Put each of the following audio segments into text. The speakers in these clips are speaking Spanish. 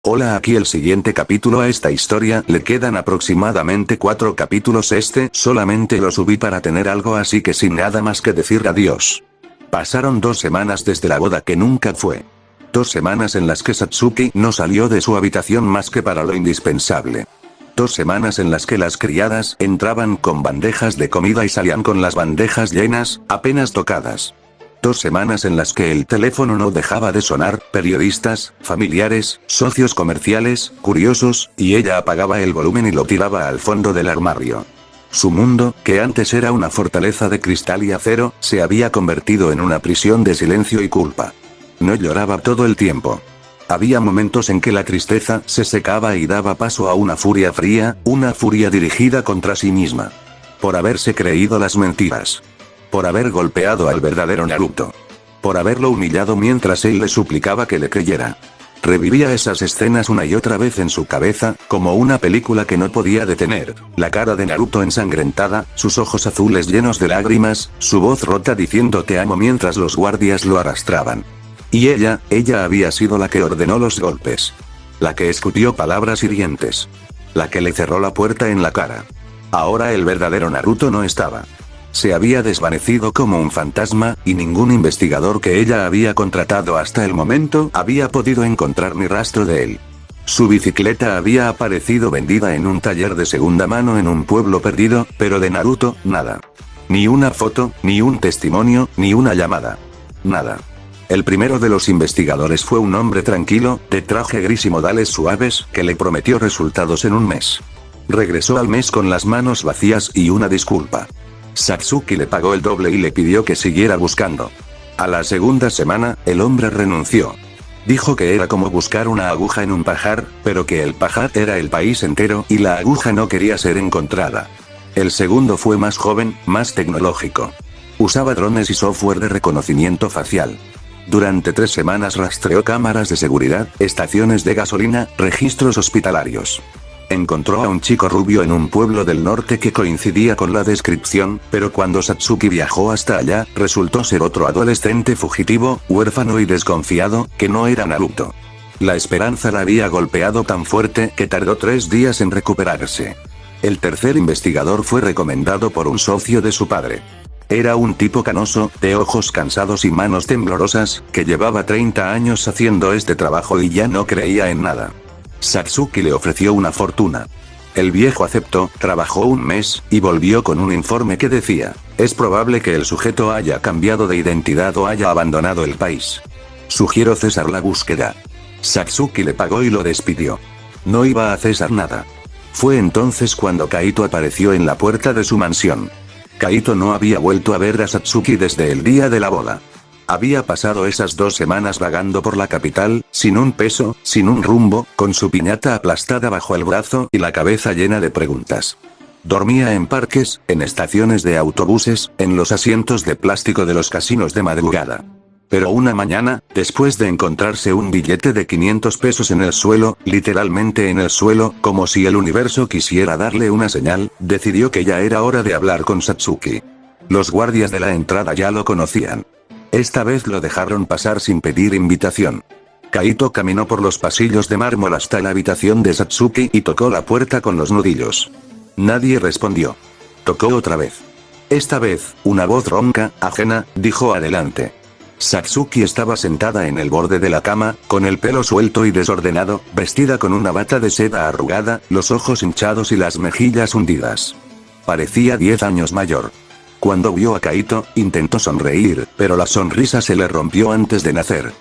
Hola, aquí el siguiente capítulo. A esta historia le quedan aproximadamente 4 capítulos. Solamente lo subí para tener algo, así que sin nada más que decir adiós. Pasaron 2 semanas desde la boda que nunca fue. 2 semanas en las que Satsuki no salió de su habitación más que para lo indispensable. 2 semanas en las que las criadas entraban con bandejas de comida y salían con las bandejas llenas, apenas tocadas. 2 semanas en las que el teléfono no dejaba de sonar, periodistas, familiares, socios comerciales, curiosos, y ella apagaba el volumen y lo tiraba al fondo del armario. Su mundo, que antes era una fortaleza de cristal y acero, se había convertido en una prisión de silencio y culpa. No lloraba todo el tiempo. Había momentos en que la tristeza se secaba y daba paso a una furia fría, una furia dirigida contra sí misma. Por haberse creído las mentiras. Por haber golpeado al verdadero Naruto. Por haberlo humillado mientras él le suplicaba que le creyera. Revivía esas escenas una y otra vez en su cabeza, como una película que no podía detener. La cara de Naruto ensangrentada, sus ojos azules llenos de lágrimas, su voz rota diciendo te amo mientras los guardias lo arrastraban. Y ella había sido la que ordenó los golpes. La que escutió palabras hirientes. La que le cerró la puerta en la cara. Ahora el verdadero Naruto no estaba. Se había desvanecido como un fantasma, y ningún investigador que ella había contratado hasta el momento había podido encontrar ni rastro de él. Su bicicleta había aparecido vendida en un taller de segunda mano en un pueblo perdido, pero de Naruto, nada. Ni una foto, ni un testimonio, ni una llamada. Nada. El primero de los investigadores fue un hombre tranquilo, de traje gris y modales suaves, que le prometió resultados en un mes. Regresó al mes con las manos vacías y una disculpa. Satsuki le pagó el doble y le pidió que siguiera buscando. A la segunda semana, el hombre renunció. Dijo que era como buscar una aguja en un pajar, pero que el pajar era el país entero y la aguja no quería ser encontrada. El segundo fue más joven, más tecnológico. Usaba drones y software de reconocimiento facial. Durante 3 semanas rastreó cámaras de seguridad, estaciones de gasolina, registros hospitalarios. Encontró a un chico rubio en un pueblo del norte que coincidía con la descripción, pero cuando Satsuki viajó hasta allá, resultó ser otro adolescente fugitivo, huérfano y desconfiado, que no era Naruto. La esperanza la había golpeado tan fuerte que tardó 3 días en recuperarse. El tercer investigador fue recomendado por un socio de su padre. Era un tipo canoso, de ojos cansados y manos temblorosas, que llevaba 30 años haciendo este trabajo y ya no creía en nada. Satsuki le ofreció una fortuna. El viejo aceptó, trabajó un mes, y volvió con un informe que decía, es probable que el sujeto haya cambiado de identidad o haya abandonado el país. Sugiero cesar la búsqueda. Satsuki le pagó y lo despidió. No iba a cesar nada. Fue entonces cuando Kaito apareció en la puerta de su mansión. Kaito no había vuelto a ver a Satsuki desde el día de la boda. Había pasado esas 2 semanas vagando por la capital, sin un peso, sin un rumbo, con su piñata aplastada bajo el brazo y la cabeza llena de preguntas. Dormía en parques, en estaciones de autobuses, en los asientos de plástico de los casinos de madrugada. Pero una mañana, después de encontrarse un billete de 500 pesos en el suelo, literalmente en el suelo, como si el universo quisiera darle una señal, decidió que ya era hora de hablar con Satsuki. Los guardias de la entrada ya lo conocían. Esta vez lo dejaron pasar sin pedir invitación. Kaito caminó por los pasillos de mármol hasta la habitación de Satsuki y tocó la puerta con los nudillos. Nadie respondió. Tocó otra vez. Esta vez, una voz ronca, ajena, dijo adelante. Satsuki estaba sentada en el borde de la cama, con el pelo suelto y desordenado, vestida con una bata de seda arrugada, los ojos hinchados y las mejillas hundidas. Parecía 10 años mayor. Cuando vio a Kaito, intentó sonreír, pero la sonrisa se le rompió antes de nacer.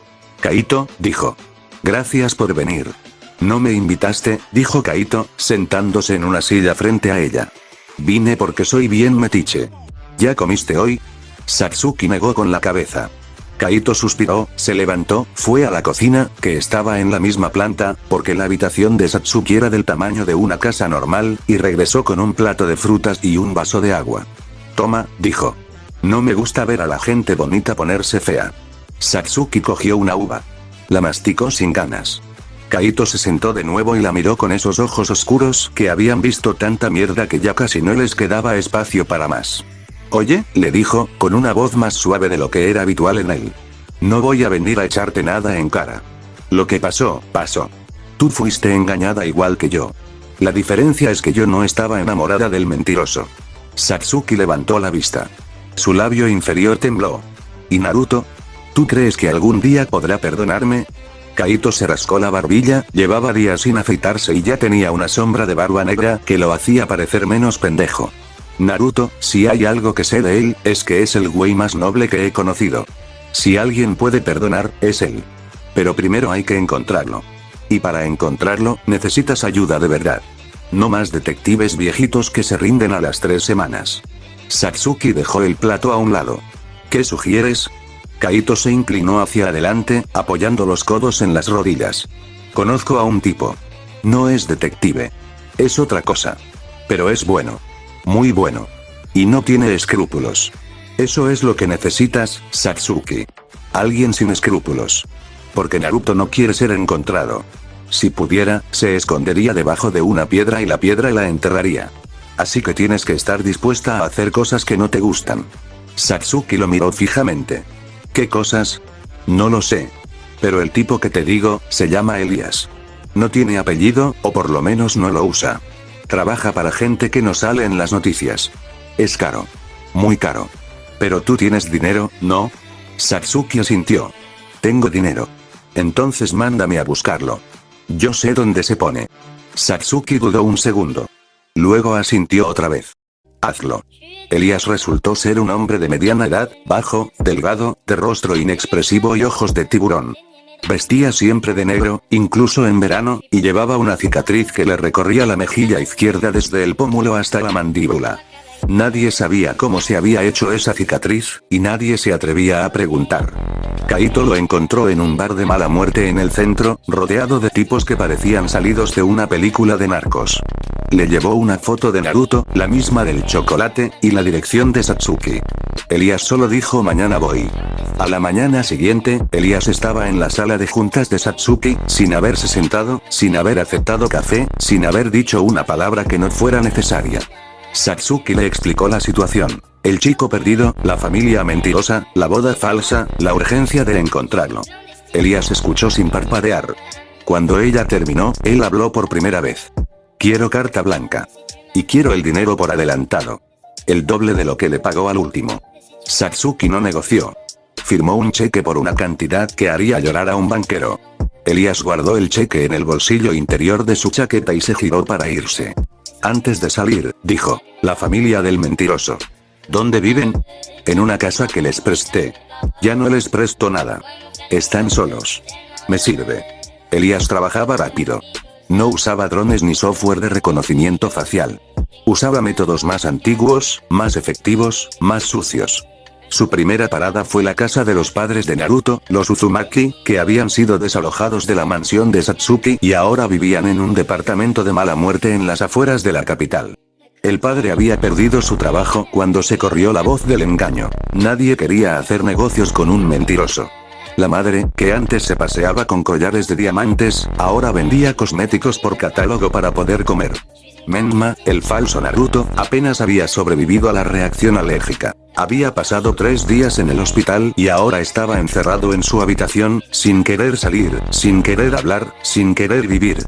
Kaito, dijo. Gracias por venir. No me invitaste, dijo Kaito, sentándose en una silla frente a ella. Vine porque soy bien metiche. ¿Ya comiste hoy? Satsuki negó con la cabeza. Kaito suspiró, se levantó, fue a la cocina, que estaba en la misma planta, porque la habitación de Satsuki era del tamaño de una casa normal, y regresó con un plato de frutas y un vaso de agua. Toma, dijo. No me gusta ver a la gente bonita ponerse fea. Satsuki cogió una uva. La masticó sin ganas. Kaito se sentó de nuevo y la miró con esos ojos oscuros que habían visto tanta mierda que ya casi no les quedaba espacio para más. Oye, le dijo, con una voz más suave de lo que era habitual en él. No voy a venir a echarte nada en cara. Lo que pasó, pasó. Tú fuiste engañada igual que yo. La diferencia es que yo no estaba enamorada del mentiroso. Satsuki levantó la vista. Su labio inferior tembló. ¿Y Naruto? ¿Tú crees que algún día podrá perdonarme? Kaito se rascó la barbilla, llevaba días sin afeitarse y ya tenía una sombra de barba negra que lo hacía parecer menos pendejo. Naruto, si hay algo que sé de él, es que es el güey más noble que he conocido. Si alguien puede perdonar, es él. Pero primero hay que encontrarlo. Y para encontrarlo, necesitas ayuda de verdad. No más detectives viejitos que se rinden a las 3 semanas. Satsuki dejó el plato a un lado. ¿Qué sugieres? Kaito se inclinó hacia adelante, apoyando los codos en las rodillas. Conozco a un tipo. No es detective. Es otra cosa. Pero es bueno. Muy bueno. Y no tiene escrúpulos. Eso es lo que necesitas, Satsuki. Alguien sin escrúpulos. Porque Naruto no quiere ser encontrado. Si pudiera, se escondería debajo de una piedra y la piedra la enterraría. Así que tienes que estar dispuesta a hacer cosas que no te gustan. Satsuki lo miró fijamente. ¿Qué cosas? No lo sé. Pero el tipo que te digo, se llama Elías. No tiene apellido, o por lo menos no lo usa. Trabaja para gente que no sale en las noticias. Es caro. Muy caro. Pero tú tienes dinero, ¿no? Satsuki asintió. Tengo dinero. Entonces mándame a buscarlo. Yo sé dónde se pone. Satsuki dudó un segundo. Luego asintió otra vez. Hazlo. Elías resultó ser un hombre de mediana edad, bajo, delgado, de rostro inexpresivo y ojos de tiburón. Vestía siempre de negro, incluso en verano, y llevaba una cicatriz que le recorría la mejilla izquierda desde el pómulo hasta la mandíbula. Nadie sabía cómo se había hecho esa cicatriz, y nadie se atrevía a preguntar. Kaito lo encontró en un bar de mala muerte en el centro, rodeado de tipos que parecían salidos de una película de narcos. Le llevó una foto de Naruto, la misma del chocolate, y la dirección de Satsuki. Elías solo dijo mañana voy. A la mañana siguiente, Elías estaba en la sala de juntas de Satsuki, sin haberse sentado, sin haber aceptado café, sin haber dicho una palabra que no fuera necesaria. Satsuki le explicó la situación. El chico perdido, la familia mentirosa, la boda falsa, la urgencia de encontrarlo. Elías escuchó sin parpadear. Cuando ella terminó, él habló por primera vez. Quiero carta blanca. Y quiero el dinero por adelantado. El doble de lo que le pagó al último. Satsuki no negoció. Firmó un cheque por una cantidad que haría llorar a un banquero. Elías guardó el cheque en el bolsillo interior de su chaqueta y se giró para irse. Antes de salir, dijo, la familia del mentiroso. ¿Dónde viven? En una casa que les presté. Ya no les presto nada. Están solos. Me sirve. Elías trabajaba rápido. No usaba drones ni software de reconocimiento facial. Usaba métodos más antiguos, más efectivos, más sucios. Su primera parada fue la casa de los padres de Naruto, los Uzumaki, que habían sido desalojados de la mansión de Satsuki y ahora vivían en un departamento de mala muerte en las afueras de la capital. El padre había perdido su trabajo cuando se corrió la voz del engaño. Nadie quería hacer negocios con un mentiroso. La madre, que antes se paseaba con collares de diamantes, ahora vendía cosméticos por catálogo para poder comer. Menma, el falso Naruto, apenas había sobrevivido a la reacción alérgica. Había pasado 3 días en el hospital y ahora estaba encerrado en su habitación, sin querer salir, sin querer hablar, sin querer vivir.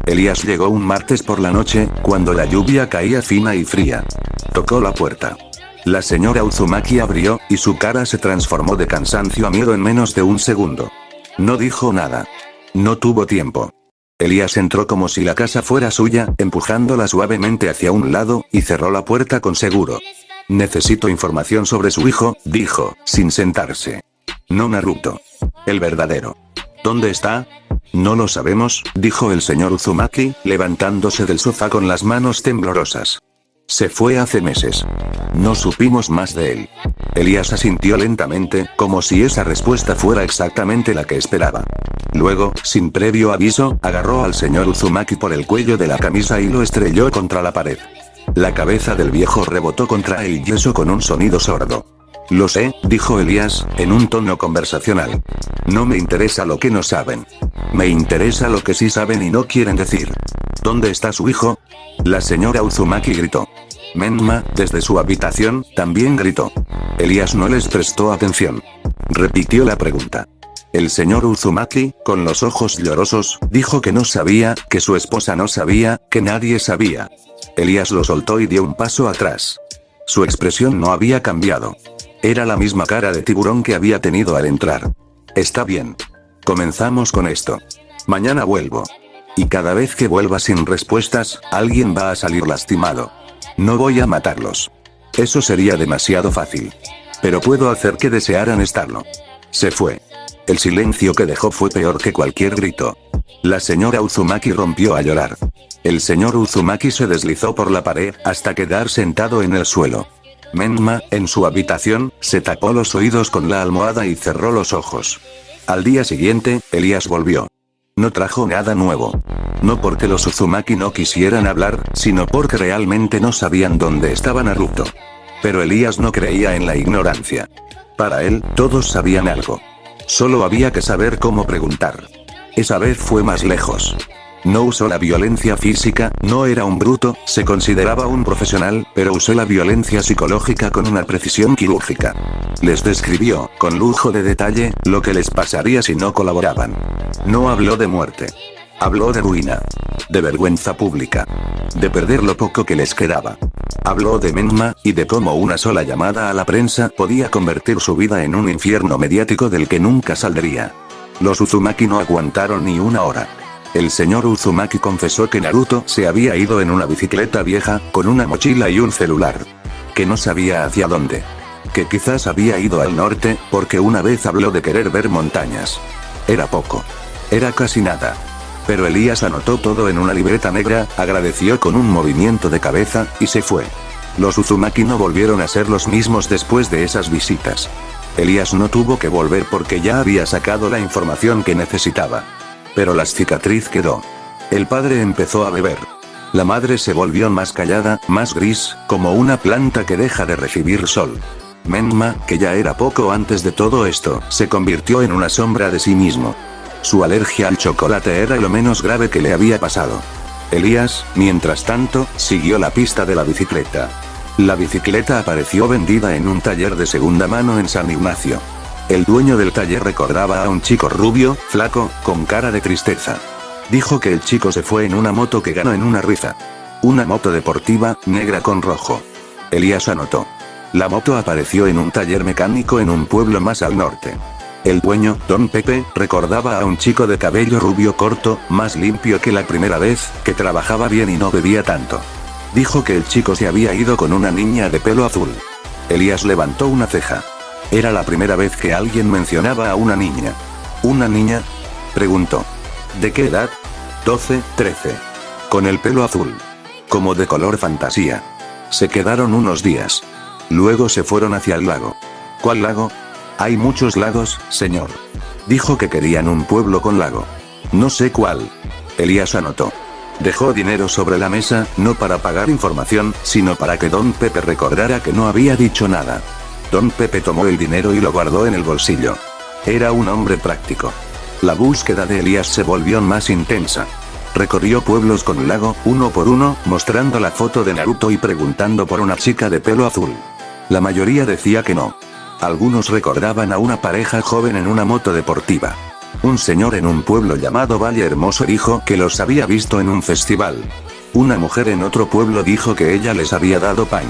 Elías llegó un martes por la noche, cuando la lluvia caía fina y fría. Tocó la puerta. La señora Uzumaki abrió, y su cara se transformó de cansancio a miedo en menos de un segundo. No dijo nada. No tuvo tiempo. Elías entró como si la casa fuera suya, empujándola suavemente hacia un lado, y cerró la puerta con seguro. Necesito información sobre su hijo, dijo, sin sentarse. No Naruto. El verdadero. ¿Dónde está? No lo sabemos, dijo el señor Uzumaki, levantándose del sofá con las manos temblorosas. Se fue hace meses. No supimos más de él. Elías asintió lentamente, como si esa respuesta fuera exactamente la que esperaba. Luego, sin previo aviso, agarró al señor Uzumaki por el cuello de la camisa y lo estrelló contra la pared. La cabeza del viejo rebotó contra el yeso con un sonido sordo. Lo sé, dijo Elías, en un tono conversacional. No me interesa lo que no saben. Me interesa lo que sí saben y no quieren decir. ¿Dónde está su hijo? La señora Uzumaki gritó. Menma, desde su habitación, también gritó. Elías no les prestó atención. Repitió la pregunta. El señor Uzumaki, con los ojos llorosos, dijo que no sabía, que su esposa no sabía, que nadie sabía. Elías lo soltó y dio un paso atrás. Su expresión no había cambiado. Era la misma cara de tiburón que había tenido al entrar. Está bien. Comenzamos con esto. Mañana vuelvo. Y cada vez que vuelva sin respuestas, alguien va a salir lastimado. No voy a matarlos. Eso sería demasiado fácil. Pero puedo hacer que desearan estarlo. Se fue. El silencio que dejó fue peor que cualquier grito. La señora Uzumaki rompió a llorar. El señor Uzumaki se deslizó por la pared hasta quedar sentado en el suelo. Menma, en su habitación, se tapó los oídos con la almohada y cerró los ojos. Al día siguiente, Elías volvió. No trajo nada nuevo. No porque los Uzumaki no quisieran hablar, sino porque realmente no sabían dónde estaba Naruto. Pero Elías no creía en la ignorancia. Para él, todos sabían algo. Solo había que saber cómo preguntar. Esa vez fue más lejos. No usó la violencia física, no era un bruto, se consideraba un profesional, pero usó la violencia psicológica con una precisión quirúrgica. Les describió, con lujo de detalle, lo que les pasaría si no colaboraban. No habló de muerte. Habló de ruina. De vergüenza pública. De perder lo poco que les quedaba. Habló de Menma, y de cómo una sola llamada a la prensa podía convertir su vida en un infierno mediático del que nunca saldría. Los Uzumaki no aguantaron ni una hora. El señor Uzumaki confesó que Naruto se había ido en una bicicleta vieja, con una mochila y un celular. Que no sabía hacia dónde. Que quizás había ido al norte, porque una vez habló de querer ver montañas. Era poco. Era casi nada. Pero Elías anotó todo en una libreta negra, agradeció con un movimiento de cabeza, y se fue. Los Uzumaki no volvieron a ser los mismos después de esas visitas. Elías no tuvo que volver porque ya había sacado la información que necesitaba. Pero la cicatriz quedó. El padre empezó a beber. La madre se volvió más callada, más gris, como una planta que deja de recibir sol. Menma, que ya era poco antes de todo esto, se convirtió en una sombra de sí mismo. Su alergia al chocolate era lo menos grave que le había pasado. Elías, mientras tanto, siguió la pista de la bicicleta. La bicicleta apareció vendida en un taller de segunda mano en San Ignacio. El dueño del taller recordaba a un chico rubio, flaco, con cara de tristeza. Dijo que el chico se fue en una moto que ganó en una rifa. Una moto deportiva, negra con rojo. Elías anotó. La moto apareció en un taller mecánico en un pueblo más al norte. El dueño, Don Pepe, recordaba a un chico de cabello rubio corto, más limpio que la primera vez, que trabajaba bien y no bebía tanto. Dijo que el chico se había ido con una niña de pelo azul. Elías levantó una ceja. Era la primera vez que alguien mencionaba a una niña. ¿Una niña?, preguntó. ¿De qué edad? 12, 13. Con el pelo azul. Como de color fantasía. Se quedaron unos días. Luego se fueron hacia el lago. ¿Cuál lago? Hay muchos lagos, señor. Dijo que querían un pueblo con lago. No sé cuál. Elías anotó. Dejó dinero sobre la mesa, no para pagar información, sino para que Don Pepe recordara que no había dicho nada. Don Pepe tomó el dinero y lo guardó en el bolsillo. Era un hombre práctico. La búsqueda de Elías se volvió más intensa. Recorrió pueblos con lago, uno por uno, mostrando la foto de Naruto y preguntando por una chica de pelo azul. La mayoría decía que no. Algunos recordaban a una pareja joven en una moto deportiva. Un señor en un pueblo llamado Valle Hermoso dijo que los había visto en un festival. Una mujer en otro pueblo dijo que ella les había dado pan.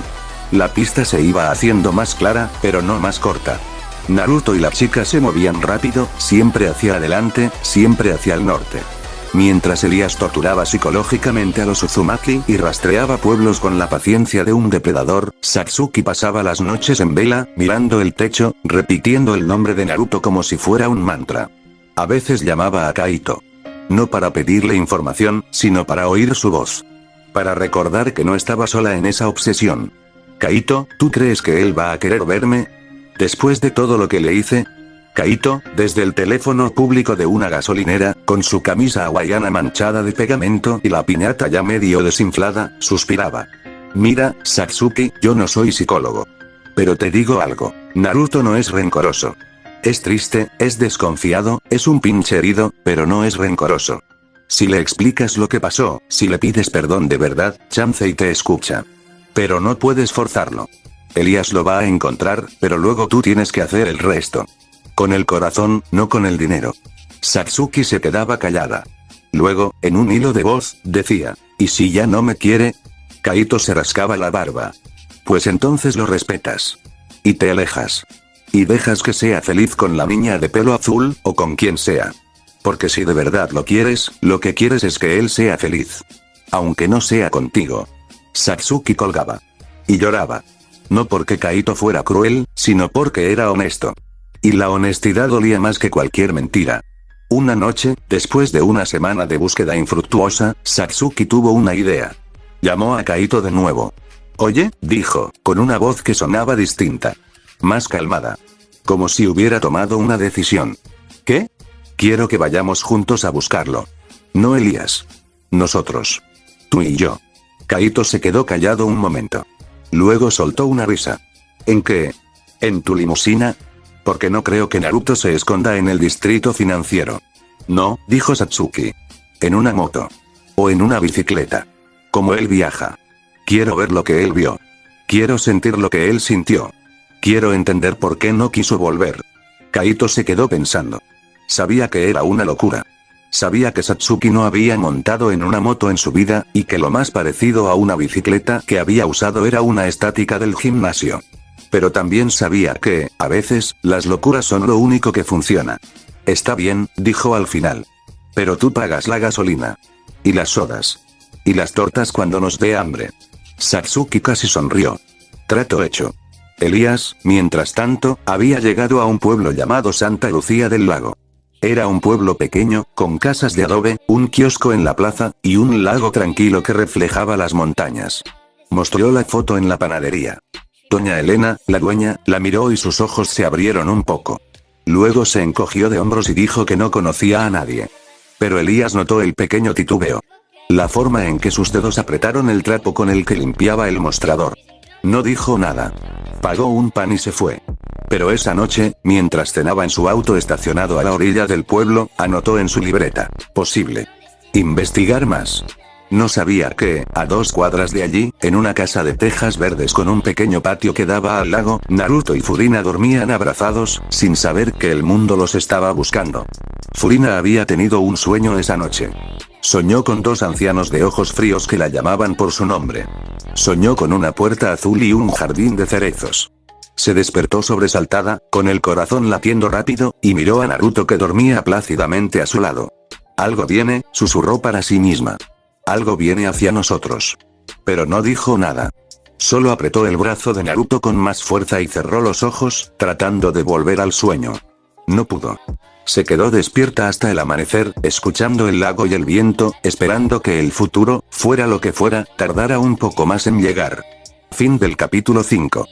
La pista se iba haciendo más clara, pero no más corta. Naruto y la chica se movían rápido, siempre hacia adelante, siempre hacia el norte. Mientras Elías torturaba psicológicamente a los Uzumaki y rastreaba pueblos con la paciencia de un depredador, Satsuki pasaba las noches en vela, mirando el techo, repitiendo el nombre de Naruto como si fuera un mantra. A veces llamaba a Kaito. No para pedirle información, sino para oír su voz. Para recordar que no estaba sola en esa obsesión. Kaito, ¿tú crees que él va a querer verme? Después de todo lo que le hice. Kaito, desde el teléfono público de una gasolinera, con su camisa hawaiana manchada de pegamento y la piñata ya medio desinflada, suspiraba. Mira, Satsuki, yo no soy psicólogo. Pero te digo algo, Naruto no es rencoroso. Es triste, es desconfiado, es un pinche herido, pero no es rencoroso. Si le explicas lo que pasó, si le pides perdón de verdad, Chansei te escucha. Pero no puedes forzarlo. Elías lo va a encontrar, pero luego tú tienes que hacer el resto. Con el corazón, no con el dinero. Satsuki se quedaba callada. Luego, en un hilo de voz, decía, ¿y si ya no me quiere? Kaito se rascaba la barba. Pues entonces lo respetas. Y te alejas. Y dejas que sea feliz con la niña de pelo azul, o con quien sea. Porque si de verdad lo quieres, lo que quieres es que él sea feliz. Aunque no sea contigo. Satsuki colgaba. Y lloraba. No porque Kaito fuera cruel, sino porque era honesto. Y la honestidad dolía más que cualquier mentira. Una noche, después de una semana de búsqueda infructuosa, Satsuki tuvo una idea. Llamó a Kaito de nuevo. Oye, dijo, con una voz que sonaba distinta. Más calmada. Como si hubiera tomado una decisión. ¿Qué? Quiero que vayamos juntos a buscarlo. No Elías. Nosotros. Tú y yo. Kaito se quedó callado un momento. Luego soltó una risa. ¿En qué? ¿En tu limusina? Porque no creo que Naruto se esconda en el distrito financiero. No, dijo Satsuki. En una moto. O en una bicicleta. Como él viaja. Quiero ver lo que él vio. Quiero sentir lo que él sintió. Quiero entender por qué no quiso volver. Kaito se quedó pensando. Sabía que era una locura. Sabía que Satsuki no había montado en una moto en su vida, y que lo más parecido a una bicicleta que había usado era una estática del gimnasio. Pero también sabía que, a veces, las locuras son lo único que funciona. Está bien, dijo al final. Pero tú pagas la gasolina. Y las sodas. Y las tortas cuando nos dé hambre. Satsuki casi sonrió. Trato hecho. Elías, mientras tanto, había llegado a un pueblo llamado Santa Lucía del Lago. Era un pueblo pequeño, con casas de adobe, un kiosco en la plaza, y un lago tranquilo que reflejaba las montañas. Mostró la foto en la panadería. Doña Elena, la dueña, la miró y sus ojos se abrieron un poco. Luego se encogió de hombros y dijo que no conocía a nadie. Pero Elías notó el pequeño titubeo. La forma en que sus dedos apretaron el trapo con el que limpiaba el mostrador. No dijo nada. Pagó un pan y se fue. Pero esa noche, mientras cenaba en su auto estacionado a la orilla del pueblo, anotó en su libreta, posible. Investigar más. No sabía que, a 2 cuadras de allí, en una casa de tejas verdes con un pequeño patio que daba al lago, Naruto y Furina dormían abrazados, sin saber que el mundo los estaba buscando. Furina había tenido un sueño esa noche. Soñó con 2 ancianos de ojos fríos que la llamaban por su nombre. Soñó con una puerta azul y un jardín de cerezos. Se despertó sobresaltada, con el corazón latiendo rápido, y miró a Naruto que dormía plácidamente a su lado. Algo viene, susurró para sí misma. Algo viene hacia nosotros. Pero no dijo nada. Solo apretó el brazo de Naruto con más fuerza y cerró los ojos, tratando de volver al sueño. No pudo. Se quedó despierta hasta el amanecer, escuchando el lago y el viento, esperando que el futuro, fuera lo que fuera, tardara un poco más en llegar. Fin del capítulo 5.